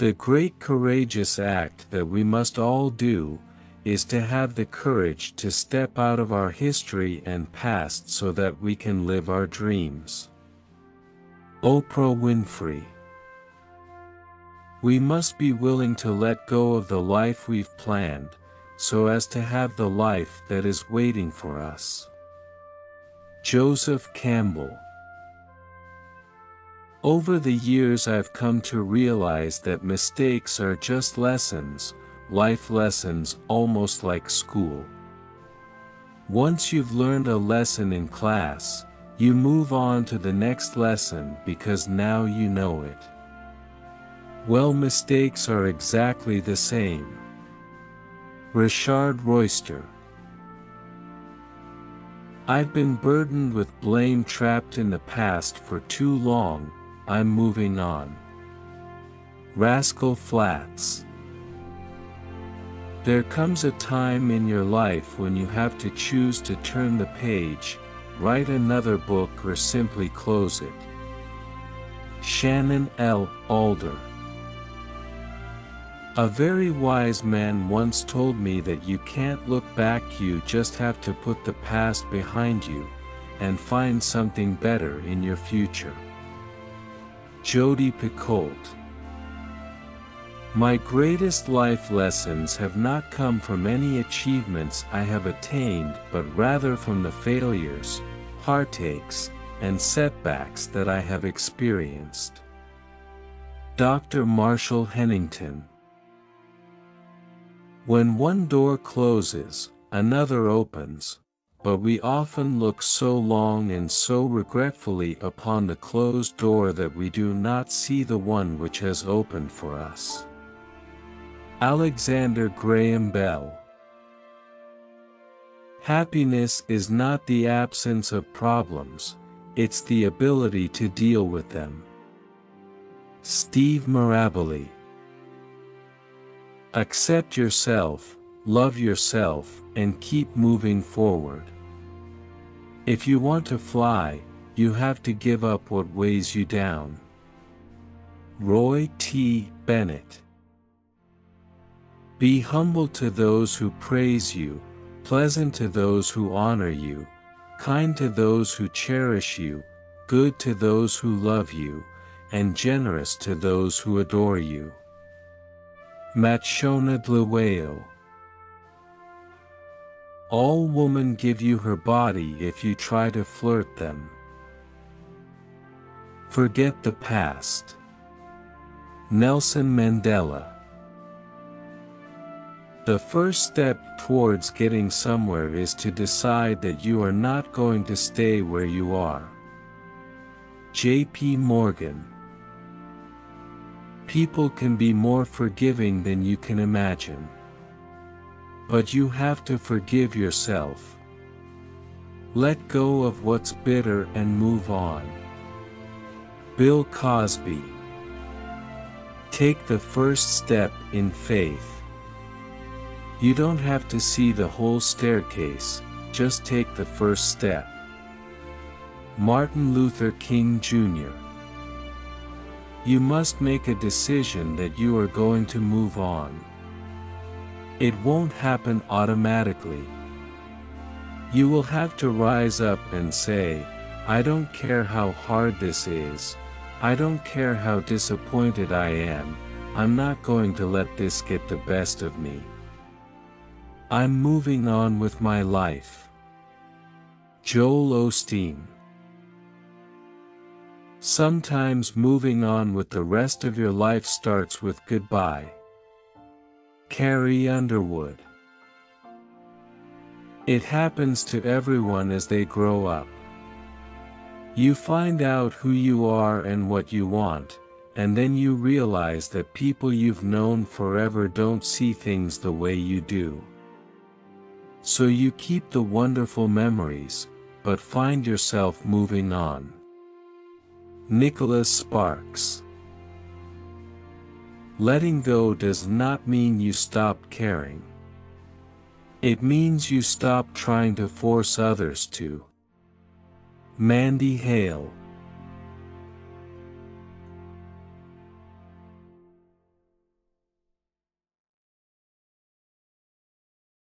The great courageous act that we must all do, is to have the courage to step out of our history and past so that we can live our dreams. Oprah Winfrey. We must be willing to let go of the life we've planned, so as to have the life that is waiting for us. Joseph Campbell. Over the years I've come to realize that mistakes are just lessons, life lessons almost like school. Once you've learned a lesson in class, you move on to the next lesson because now you know it. Well, mistakes are exactly the same. Richard Royster. I've been burdened with blame, trapped in the past for too long. I'm moving on. Rascal Flatts. There comes a time in your life when you have to choose to turn the page, write another book, or simply close it. Shannon L. Alder. A very wise man once told me that you can't look back, you just have to put the past behind you, and find something better in your future. Jodi Picoult. My greatest life lessons have not come from any achievements I have attained, but rather from the failures, heartaches, and setbacks that I have experienced. Dr. Marshall Hennington. When one door closes, another opens, but we often look so long and so regretfully upon the closed door that we do not see the one which has opened for us. Alexander Graham Bell. Happiness is not the absence of problems, it's the ability to deal with them. Steve Maraboli. Accept yourself, love yourself, and keep moving forward. If you want to fly, you have to give up what weighs you down. Roy T. Bennett. Be humble to those who praise you, pleasant to those who honor you, kind to those who cherish you, good to those who love you, and generous to those who adore you. Matshona Dleweo. All women give you her body if you try to flirt them. Forget the past. Nelson Mandela. The first step towards getting somewhere is to decide that you are not going to stay where you are. J.P. Morgan. People can be more forgiving than you can imagine. But you have to forgive yourself. Let go of what's bitter and move on. Bill Cosby. Take the first step in faith. You don't have to see the whole staircase, just take the first step. Martin Luther King Jr. You must make a decision that you are going to move on. It won't happen automatically. You will have to rise up and say, I don't care how hard this is, I don't care how disappointed I am, I'm not going to let this get the best of me. I'm moving on with my life. Joel Osteen. Sometimes moving on with the rest of your life starts with goodbye. Carrie Underwood. It happens to everyone as they grow up. You find out who you are and what you want, and then you realize that people you've known forever don't see things the way you do. So you keep the wonderful memories, but find yourself moving on. Nicholas Sparks. Letting go does not mean you stop caring. It means you stop trying to force others to. Mandy Hale.